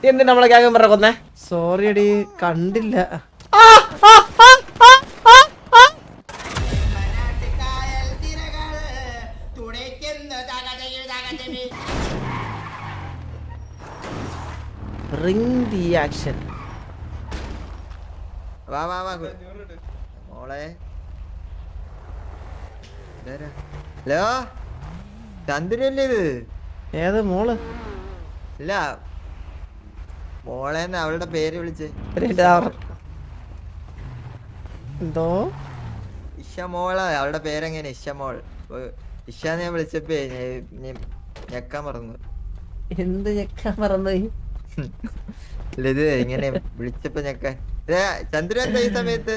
എന്തിനാ നമ്മളെ ഗ്യാങ് പറഞ്ഞ കൊന്നേ? സോറി അടി, കണ്ടില്ല. Ring the action. വാ വാ വാ മോളെ. ഹലോ ചന്ദ്രല്ലേ ഇത്? ഏത് മോള്? ഇല്ല മോളെന്ന് അവളുടെ പേര് വിളിച്ച്. എന്തോ ഇഷ മോളാ അവളുടെ പേരെങ്ങനെ? ഇഷ മോൾ. ഇഷാന്ന് ഞാൻ വിളിച്ചപ്പോ ഞെക്കാൻ മറന്നു. എന്ത് ഞെക്കാൻ മറന്നു? ഇല്ല ഇത് ഇങ്ങനെ വിളിച്ചപ്പോ ഞെക്കാൻ. ചന്ദ്ര എന്താ ഈ സമയത്ത്?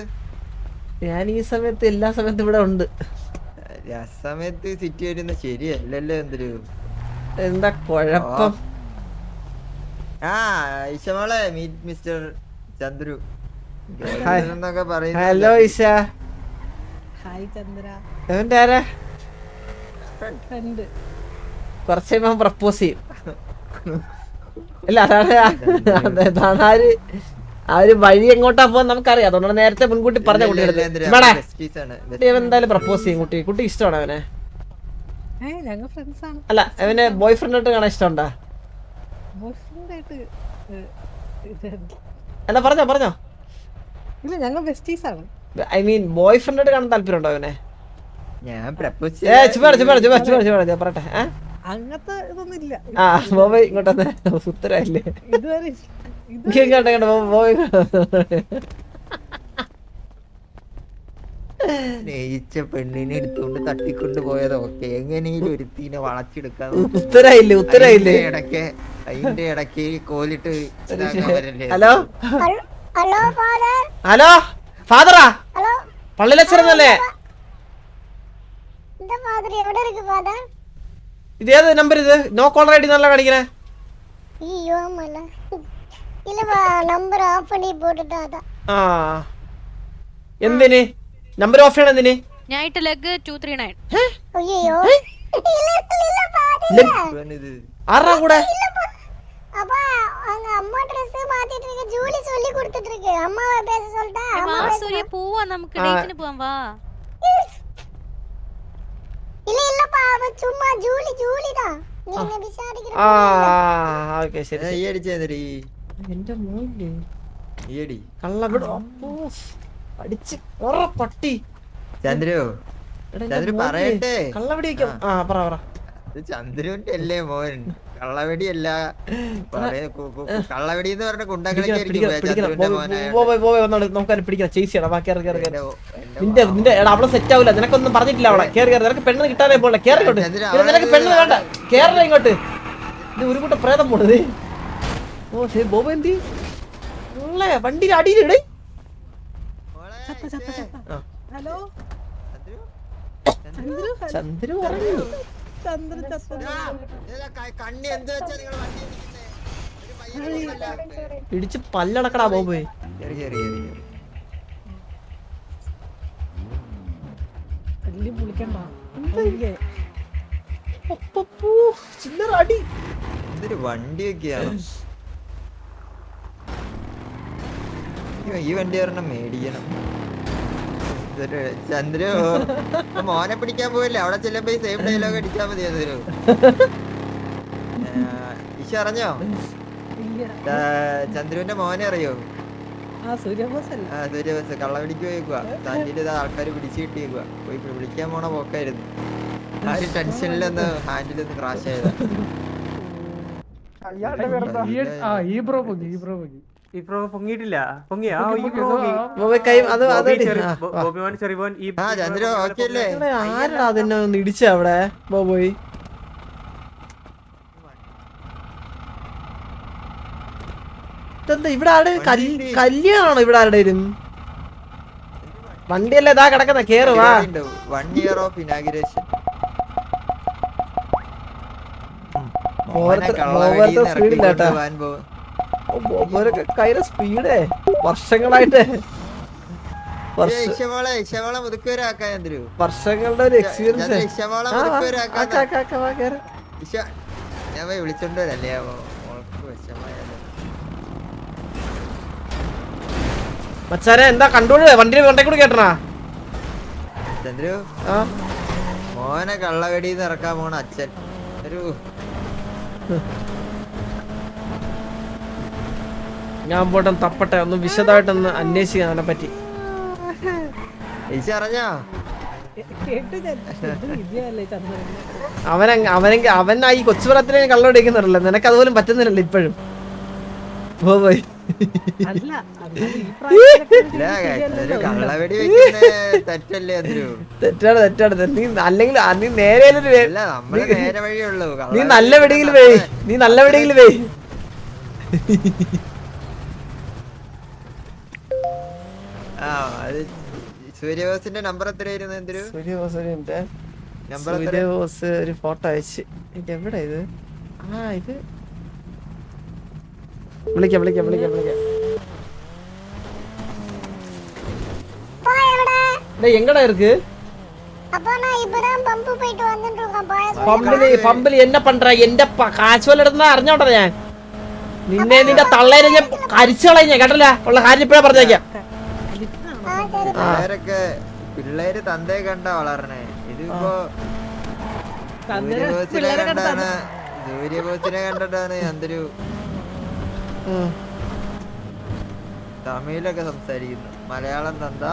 ഞാൻ ഈ സമയത്ത് എല്ലാ സമയത്തും ഇവിടെ ഉണ്ട്. ആ സമയത്ത് സിറ്റി വരുന്ന ശരിയല്ലല്ലോ. എന്തൊരു എന്താ കുഴപ്പം? ആ ഇഷമോളെ മീറ്റ് മിസ്റ്റർ ചന്ദ്രു എന്നൊക്കെ ഹലോ ഇഷ. ഹായ് ചന്ദ്ര. എവന്റെ ആരാ? കുറച്ച് പ്രപ്പോസ് ചെയ്യും. അല്ല അതാണ് ആ ഒരു വഴി എങ്ങോട്ടാ പോവാൻ നമുക്കറിയാം. അതുകൊണ്ടാണ് നേരത്തെ മുൻകൂട്ടി പറഞ്ഞ കുട്ടിയുടെ എന്തായാലും പ്രപ്പോസ് ചെയ്യും. കുട്ടി ഇഷ്ടമാണ് അവനെ? അല്ല അവന് ബോയ് ഫ്രണ്ടായിട്ട് കാണാൻ ഇഷ്ടമുണ്ടാ? അല്ല പറഞ്ഞോ. ഐ മീൻ ബോയ് ഫ്രണ്ടായിട്ട് കാണാൻ താല്പര്യം ഉണ്ടോ അവനെ? ഞാൻ പ്രപ്പോസ് പറട്ടെ. അങ്ങനത്തെ ഇതൊന്നും ഇല്ല. ആ ബോബോയ് ഇങ്ങോട്ടേ ഉത്തരല്ലേ ഇതുവരെ ബോബോയ്. സ്നേഹിച്ച പെണ്ണിനെ എടുത്തുകൊണ്ട് തട്ടിക്കൊണ്ട് പോയത് ഓക്കെ. എങ്ങനെയും ഒരുത്തീനെ വളച്ചെടുക്കാൻ ഉത്തരായില്ലേ ഇടയ്ക്ക് അതിന്റെ ഇടയ്ക്ക് കോലിട്ട് ഹലോ ഹലോ ഫാദറാ? പള്ളിയിലച്ചനല്ലേ? ഇതേത് നമ്പർ? ഇത് നോ കോളർ ഐഡി നല്ല കാണിക്കണേ. ആ എന്തിന് നമ്പർ ഓഫ് ചെയ്യണം? എന്തിന്? ആറാ കൂടെ പട്ടി ചന്ദ്രു ചന്ദ്രു പറയട്ടെ. കള്ളവടി ചന്ദ്രുവിന്റെ അല്ലേ മോൻ? കള്ളവടിയല്ല. കള്ളവടി എന്ന് പറഞ്ഞ കുണ്ടകളൊക്കെ അവിടെ സെറ്റ് ആവില്ല. നിനക്കൊന്നും പറഞ്ഞിട്ടില്ല. അവിടെ കേറി നിനക്ക് പെണ്ണ് കിട്ടാനേ പോലെ കേറിക്കോട്ട്. നിനക്ക് പെണ്ണ് വേണ്ട, കേരള ഇങ്ങോട്ട്. ഇത് ഒരു കൂട്ടം പ്രേതം പോണത്. ഓ ശരി ബോബ എന്തി വണ്ടി അടിയിലിടേ. ഹലോ ചന്ദ്രു പറഞ്ഞു കണ്ണി എന്ത് വെച്ചാ നിങ്ങൾ വണ്ടി ഇടിച്ച് പല്ലടക്കടാ ബോബേ. ഇതൊരു വണ്ടിയൊക്കെയാണ്. ഈ വണ്ടി ഒരെണ്ണം മേടിക്കണം. ചന്ദ്രു മോനെ പിടിക്കാൻ പോയില്ലേ? അവിടെ ചെല്ലുമ്പോ ഈ സെയിം ഡയലോഗ് അടിച്ചാൽ മതി. അതൊരു ഈശ അറിഞ്ഞോ? ചന്ദ്രുവിന്റെ മോനെ അറിയോ? സൂര്യബോസ് കള്ളപിടിക്ക് പോയേക്കുവാ. താൻ്റെ ആൾക്കാർ പിടിച്ചു കിട്ടിയേക്കുവാ. പോയി വിളിക്കാൻ പോണ പോക്കായിരുന്നു. ആ ഒരു ടെൻഷനിലൊന്ന് ഹാൻഡിലൊന്ന് ക്രാഷ് ആയതാ. പൊങ്ങിയിട്ടില്ല. ആരടാ അതെന്നെ ഒന്ന് ഇടിച്ച അവിടെ ബോബോയ്? ഇതെന്താ ഇവിടെ ആട്? കല്യാണാണോ ഇവിടെ ആരുടെയും? വണ്ടിയല്ലേ ഇതാ കിടക്കുന്ന. കേറുവാ. 1 year of inauguration. സ്പീഡില്ലാട്ടാ. കയ്യിലെ സ്പീഡേ വർഷങ്ങളായിട്ട് വർഷങ്ങളുടെ ഒരു എക്സ്പീരിയൻസ്. ഞാൻ പോയി വിളിച്ചോണ്ട് വരല്ലേ ഓൾക്ക് വിഷമായാലോ. മച്ചാനെ എന്താ കണ്ടോളൂ വണ്ടി കൂടെ കേട്ടണാ ചന്ദ്രു ആ മോനെ കള്ളവെടിന്ന് ഇറക്കാൻ പോണ അച്ഛൻ ഒരു ഞാൻ പോട്ടെ തപ്പട്ടെ ഒന്ന് വിശദമായിട്ടൊന്ന് അന്വേഷിക്കാം അതിനെ പറ്റി. ഈശ അറിഞ്ഞോ കേട്ടു ഞാൻ. ഇത് വിജയല്ലേ ചന്ദ്രൻ? അവൻ ഈ കൊച്ചുപ്രായത്തിലെ കള്ളോടിക്കുന്നുണ്ടല്ലോ, നിനക്ക് അതുപോലും പറ്റുന്നില്ലല്ലോ ഇപ്പോഴും. പോയി അല്ല അല്ലാതെ ഈ പ്രായത്തിലൊക്കെ ഇത് ഇല്ല, ശരിയല്ലല്ലോ. ഒരു കള്ളവെടി വെക്കുന്ന തെറ്റല്ലേ അതിരു. തെറ്റാണ്. നീ അല്ലെങ്കിൽ നീ നേരെ അല്ല നമ്മള് നേരെ വഴിയുള്ളൂ. നീ നല്ല വെടിയിൽ പോയി ആ അത് സൂര്യബോസിന്റെ നമ്പർ എത്രയായിരുന്നു എന്തൊരു നമ്പർ ഒരു ഫോട്ടോ അയച്ച് ഇത് എവിടെ ഇത്? ആ ഇത് വിളിക്കാം. എങ്ങടാ இருக்கு പമ്പില് എന്നെ പണ്ട എന്റെ കാശുവല്ലെടുന്ന അറിഞ്ഞോട്ടെ ഞാൻ നിന്റെ തള്ളേനെ ഞാൻ കരിച്ചളഞ്ഞ കേട്ടല്ല ഉള്ള കാര്യം ഇപ്പഴേ പറഞ്ഞേക്കാം. പിള്ളേരൊക്കെ പിള്ളേര് തന്തയെ കണ്ടാ വളരണേ. ഇതിപ്പോ സൂര്യബോസിനെ കണ്ടിട്ടാണ് എന്തൊരു തമിഴിലൊക്കെ സംസാരിക്കുന്നു. മലയാളം തന്ത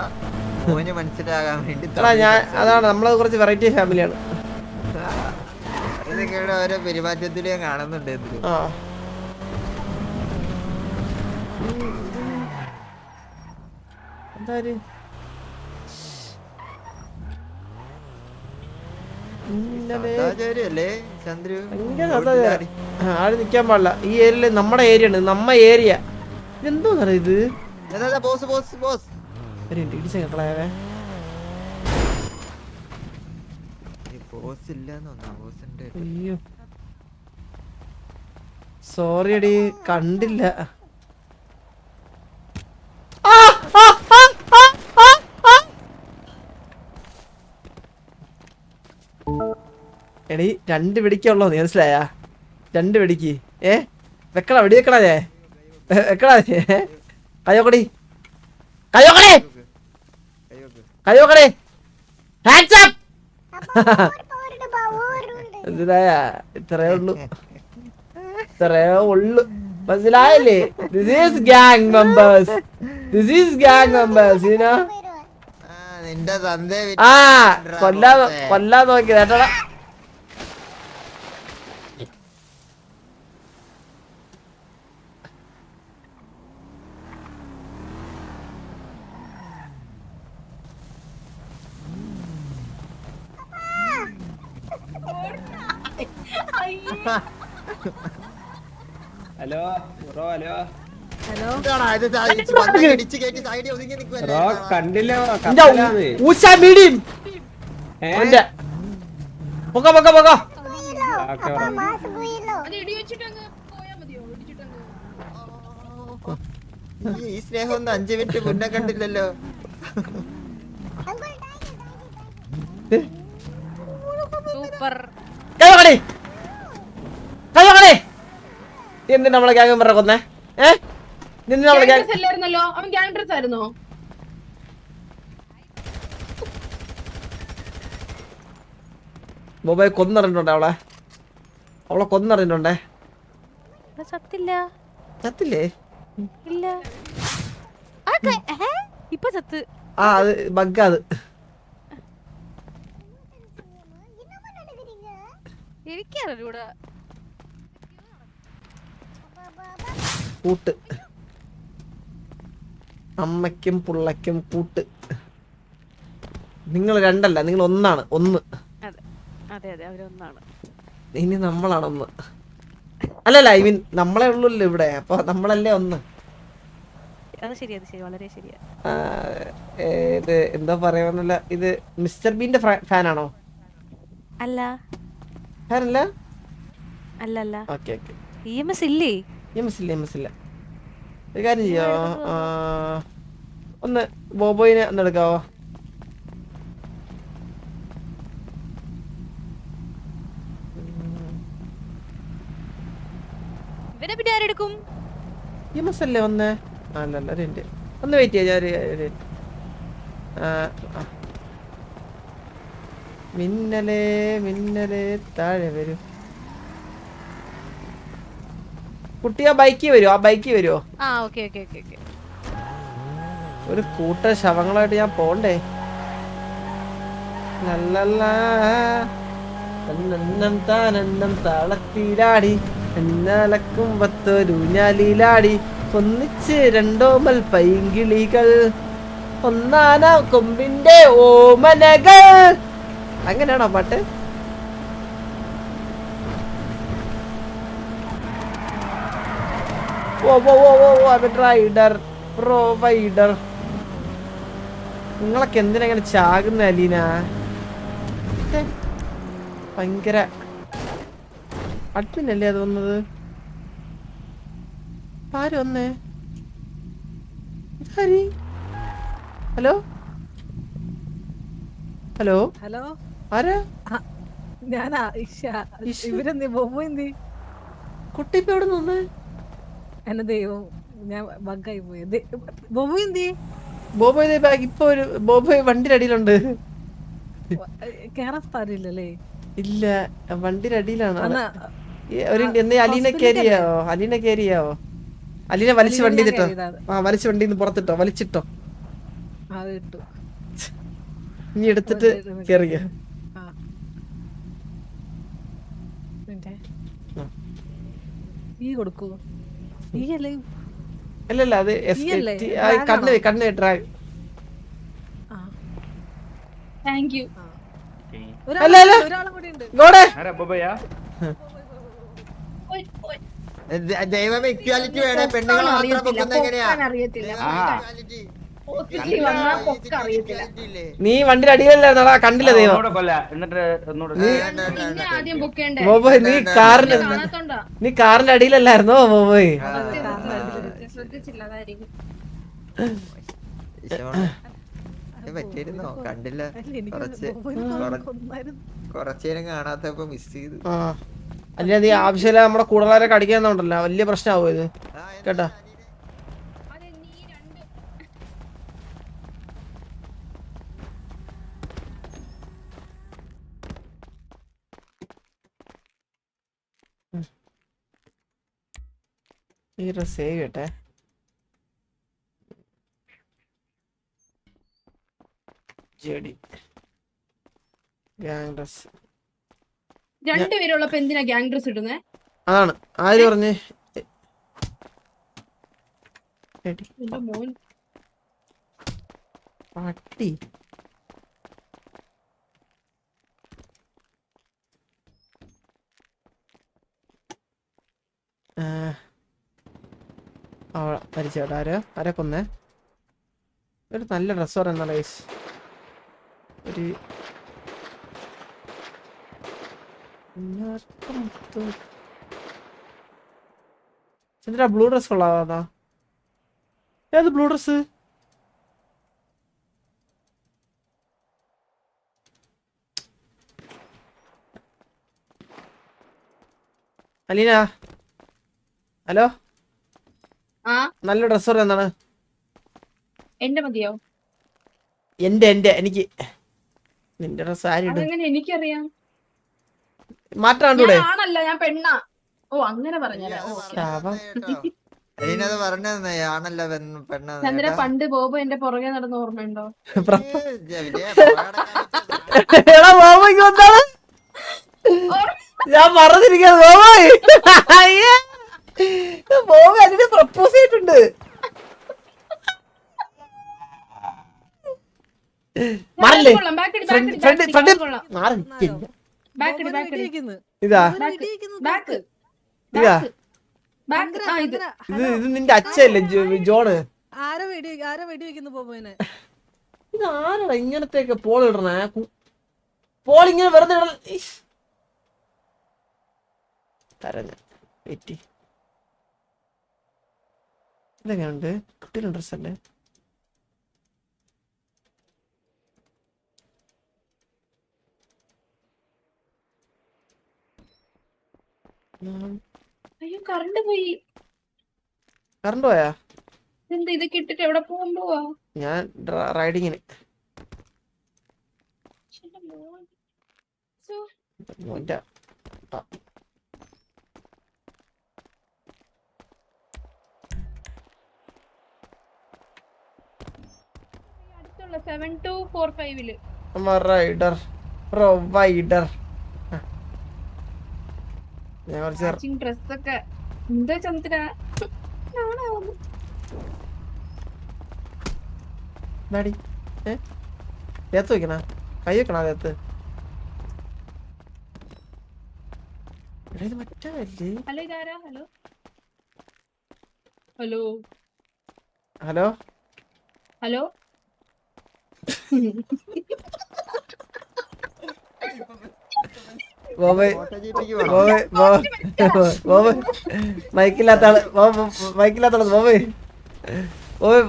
മോന് മനസ്സിലാകാൻ വേണ്ടി അതാണ് നമ്മളത് കുറച്ച് വെറൈറ്റി ഫാമിലിയാണ്. ഇതൊക്കെയുടെ ഓരോ പെരുമാറ്റത്തില് ഞാൻ കാണുന്നുണ്ട്. ആര് നിക്കാൻ പാടില്ല ഈ ഏരിയയില്. നമ്മുടെ ഏരിയ ആണ്, ഏരിയ. എന്തോന്നറിയ ഇത്? അയ്യോ സോറി അടി കണ്ടില്ല. എടി 2 വെടിക്കുള്ളോ നീ മനസ്സിലായ? 2 വെടിക്ക് വെക്കടാ വെടി വെക്കടാ വെക്കടാ കയ്യോക്കടി ഇത്രേ ഉള്ളു മനസ്സിലായല്ലേ? This is gang members you know. കൊല്ലാൻ നോക്കി കേട്ടോടാ. ഹലോ ബ്രോ, ഹലോ ബ്രോ കണ്ടില്ല ഈ സ്നേഹം ഒന്ന് 5 മിനിറ്റ് മുന്നേ കണ്ടില്ലല്ലോ. എന്തിനാ നമ്മളെ ഗ്യാങ് മെമ്പറെ കൊന്നേ? ബോബായ് കൊന്നറിഞ്ഞിട്ടുണ്ടേ അവളെ കൊന്നറിഞ്ഞിട്ടുണ്ടേ. ചത്തില്ലേ? ഇല്ല. ഇപ്പൊ ചത്ത്. ആ അത് ബഗ്ഗാത്. എനിക്കറിയൂടാ. കൂട്ട് അമ്മയ്ക്കും പുള്ളയ്ക്കും കൂട്ട്. നിങ്ങൾ 2 അല്ല, നിങ്ങൾ 1 ആണ്. 1 ഇനി നമ്മളാണ് 1. അല്ലല്ല ഐ മീൻ നമ്മളെ ഉള്ളൂല്ലോ ഇവിടെ, അപ്പൊ നമ്മളല്ലേ 1. വളരെ ശരിയാ. ഇത് എന്താ പറയാന്നല്ല, ഇത് മിസ്റ്റർ ബീന്റെ ഫാനാണോ? അല്ല. ഫാനല്ല? അല്ല. ഓക്കെ EMS ഇല്ലേ? EMS ഇല്ല. ഒരു കാര്യം ചെയ്യോ, ഒന്ന് ബോബോയിനെ ഒന്ന് എടുക്കാവോ? ഇവനെ പിന്നെ ആരെടുക്കും? EMS അല്ലേ വന്നേ? അല്ലല്ല ഒരു മിനിറ്റ് ഒന്ന് വെയിറ്റ് ചെയ്യാം. മിന്നലേ മിന്നലേ താഴെ വരൂ. കുട്ടി ആ ബൈക്കിൽ വരുമോ? ആ ഓക്കെ. ഒരു കൂട്ട ശവങ്ങളായിട്ട് ഞാൻ പോണ്ടേ? തന്നെണ്ണം താനെണ്ണം താളത്തിലാടി എന്നലക്കുമ്പത്തൊരൂഞ്ഞാലിലാടി ഒന്നിച്ച് രണ്ടോമൽ പൈങ്കിളികൾ ഒന്നാനാം കൊമ്പിന്റെ ഓമനകൾ. അങ്ങനെയാണോ പാട്ട്? Rider provider. നിങ്ങളൊക്കെ എന്തിനാ ചാകുന്ന അലീന? ഭയങ്കര അഡ്മിനല്ലേ അത് വന്നത്? ആര് വന്നേ? ഹലോ ഹലോ ഹലോ ആരാ? ഞാനാ ഇവരെന്തി ബോബോ എന്തി? കുട്ടി ഇപ്പൊ എവിടെ നിന്ന്? എന്നെ ദൈവം ഞാൻ ബഗ്ഗായി പോയി. ബോബോ എന്തി? ബോബോയ് ബാഗ് ഇപ്പൊ ഒരു ബോബോയ് വണ്ടിയുടെ അടിയിലുണ്ട്. കേറാൻ സ്ഥലമില്ലല്ലേ? ഇല്ല വണ്ടിയുടെ അടിയിലാണ്. എന്നാ അലീനെ കേറിയാവോ? അലീനെ വലിച്ച് വണ്ടി ഞാൻ കേറിയതാ. വലിച്ച് വണ്ടിന്ന് പുറത്തിട്ടോ, വലിച്ചിട്ടോ. അത് ഇട്ടു. ഇനി എടുത്തിട്ട് കേറിയ. ആ. പിന്നെ ഈ കൊടുക്കൂ. ഈ അല്ലേ? അല്ലല്ല അത് ഇയല്ലേ? കണ്ണ് ഡ്രാഗ്. ആ. Thank you. ഒരാളും കൂടി ഉണ്ട്. ദൈവം ഇക്വാലിറ്റി വേണേ, പെണ്ണുങ്ങൾ മാത്രം പൊക്കുന്ന എങ്ങനെയാ? നീ വണ്ടിയുടെ അടിയിലല്ലായിരുന്നടാ, കണ്ടില്ല ദൈവം. ബോബോയ് നീ കാറിന്റെ അടിയിലല്ലായിരുന്നോ ബോബോയ്? പറ്റിയിരുന്നോ? കണ്ടില്ല, കുറച്ചേരം കാണാത്തപ്പോ മിസ് ചെയ്തു. അല്ല നീ ആവശ്യമില്ല നമ്മുടെ കൂടുതലാരൊക്കെ അടിക്കാന്നുണ്ടല്ലോ, വലിയ പ്രശ്നമാവും ഇത് കേട്ടാ. ഈ ഡ്രസ് സേവ് ചെയ്യട്ടെ. ഗ്യാങ് ഡ്രസ് രണ്ടുപേരുള്ളപ്പോ എന്തിനാ ഗ്യാങ് ഡ്രസ് ഇടുന്നേ? അതാണ് ആര് പറഞ്ഞേ? പട്ടി പരിചയം ആരെ കൊന്നേ? ഒരു നല്ല ഡ്രസ് പറയുന്ന ഗൈസ്. ഒരു ചന്ദ്ര ബ്ലൂ ഡ്രസ് കൊള്ളാവാ? ഏത് ബ്ലൂ ഡ്രസ്? അലീന ഹലോ, നല്ല ഡ്രസ് പറയാ. എന്താണ് എന്റെ മതിയോ? എന്റെ എനിക്ക് നിന്റെ ഡ്രസ് ആരിടും? എനിക്കറിയാം. മാറ്റം കണ്ടൂടെ? ആണല്ല, ഞാൻ പെണ്ണാ. ഓ അങ്ങനെ പറഞ്ഞാലോ. അതിനത് പറഞ്ഞേ ആണല്ല ചന്ദ്ര, പണ്ട് ബോബോ എന്റെ പുറകെ നടന്ന ഓർമ്മയുണ്ടോ? ഞാൻ പറഞ്ഞിരിക്കാ ബോബോയ്. ബോബോ അതിന് പ്രപ്പോസ് ചെയ്തിട്ടുണ്ട്. മാറില്ലേ ഇതാ ഇതാ ഇത് നിന്റെ അച്ഛല്ലേ ജോണ്? ആരാ വെടി വെക്കുന്നു ബോബോനെ? ഇത് ആരാ ഇങ്ങനത്തെയൊക്കെ പോളിടണേ? പോളിങ്ങനെ വെറുതെ ഇതൊക്കെയുണ്ട്. കുട്ടികളുടെ ഡ്രസ് അല്ലേ? അയ്യോ കറണ്ട് പോയി. കറണ്ട് പോയാ? എന്താ ഇതൊക്കെ ഇട്ടിട്ട് എവിടെ പോകാൻ പോവാ? ഞാൻ റൈഡിങ്ങിന്. ശ്ശെ, മോൻ. സോ, മോൻ്റെ അടുത്തുള്ള 7245 റൈഡർ പ്രൊവൈഡർ. ഞാൻ കുറച്ച് മാച്ചിങ് ഡ്രസ് ഒക്കെ എന്താ ചന്ദ്ര നാണാവുന്നു. ഡാഡി ദേഹത്ത് വെക്കണ കൈ വെക്കണ ദേഹത്ത്. ഇത് മറ്റല്ലേ? ഹലോ ഇതാരാ? ഹലോ ഹലോ ഹലോ ഹലോ ബോബോയ് ഫോട്ടോജീപ്പിക്ക് വേണോ? ബോബോയ് മൈക്കില്ലാത്ത ആള് മൈക്കില്ലാത്ത ആളത് ബോബോയ്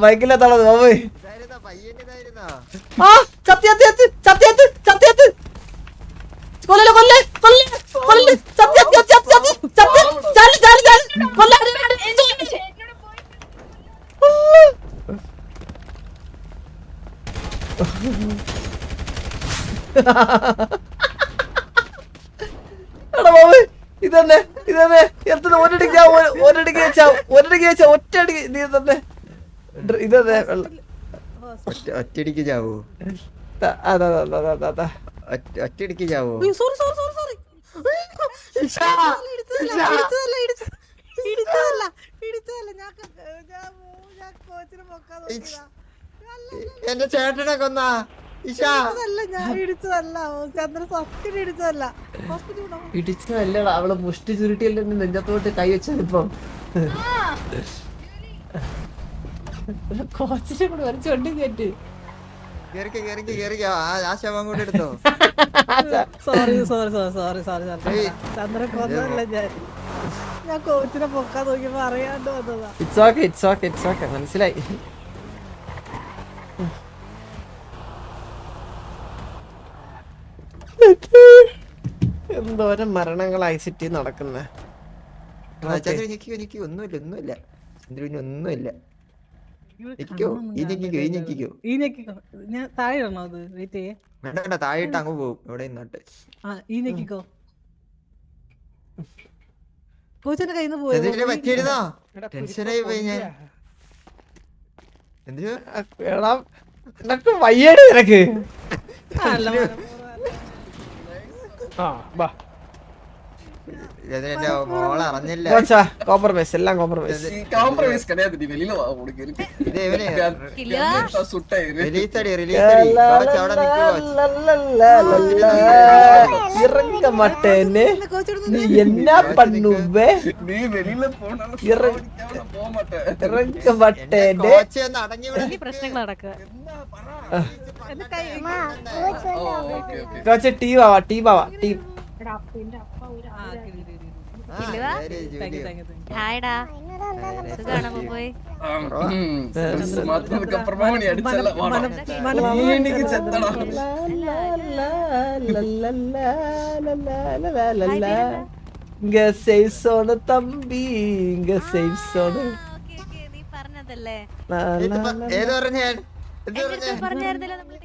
മൈക്കില്ലാത്ത ആളത് ബോബോയ്. ഇതായിരുന്നോ? പയ്യന്റെ ഇതായിരുന്നോ? ആ ചത്തിയത്ത് ചത്തിയത്ത് ചത്തിയത്ത് കൊല്ലല്ലേ കൊല്ലേ കൊല്ലേ കൊല്ലേ ചത്തിയത്ത് ചത്തിയത്ത് ചത്തിയത്ത് ചാലി ചാലി ചാലി കൊല്ല. എടാ ബോബോയ് ഇതന്നെ എത്ര ഒരടിക്ക് വെച്ചാ ഒറ്റയടിക്ക് നീ തന്നെ ഇതന്നെ വെള്ളം. ഒറ്റടിക്ക് ചാവോ? അതാ അതാ ഒറ്റടിക്ക് ചാവോ? സോറി ഞാൻ കോച്ചിനെ പൊക്കാൻ നോക്കിയതാ. എന്റെ ചേട്ടനെ കൊന്നാ ഇഷാ. ഞാൻ ഇടിച്ചതല്ല ചന്ദ്രൻ സത്യം ഇടിച്ചതല്ല. ഹോസ്പിറ്റലിൽ വിടാം. ഇടിച്ചതല്ലടാ അവള് മുഷ്ടി ചുരുട്ടിയല്ലേ നെഞ്ചത്തോട്ട് കൈ വെച്ചതിപ്പം. കോച്ചിനെ കൂടെ വരച്ച് വണ്ടി കയറ്റി. കേറിക്കോ ആ ശവം കൂടെ എടുത്തോ. സോറി ചന്ദ്രൻ കൊന്നതല്ല ഞാൻ കോച്ചിനെ പൊക്കാൻ നോക്കിയപ്പോ അറിയാണ്ട് വന്നതാ. ഇറ്റ്സ് ഓക്കെ മനസ്സിലായി. എന്തോരം മരണങ്ങളായി സിറ്റി നടക്കുന്നേ. ചന്ദ്രനിക്ക് ഒന്നുമില്ല ചന്ദ്രന് ഒന്നുമില്ല. ഈ ഞെക്കിക്കോ. ഞാൻ താഴെ ഇടണോ അത്? വെയിറ്റ് ചെയ്യേ. വേണ്ട താഴെയിട്ട് അങ്ങ് പോകും. ഇവിടെ നിന്നോട്ട് ഈ ഞെക്കിക്കോ. കോച്ചിന്റെ കയ്യിൽ നിന്ന് പോയി പറ്റിയിരുന്നോ? ടെൻഷനായി പോയി ഞാൻ. എന്തിനാ എടാ നിനക്ക് വയ്യേടി നിനക്ക്. എന്റെ മോളെ അറിഞ്ഞില്ല. കോംപ്രമൈസ് എല്ലാം കോംപ്രമൈസ്. ഇത് ഇവനെ ഇറങ്ങ മാട്ടേനെ നീ എന്നാ பண்ணுவே ഇറങ്ങ മാട്ടേനെ. പ്രശ്നങ്ങൾ നടക്കുക. ടീം ആവാ ടീം. എടാ അപ്പന്റെ അപ്പ ഒരു ഹായ്ടാ സുഖാണോ പോയി? ഇങ്ങ സേഫ് സോണ് തമ്പി ഇങ്ങ സേഫ് സോണ്. നീ പറഞ്ഞതല്ലേ ഏത് പറഞ്ഞ പറഞ്ഞായിരുന്നല്ലോ നമ്മള്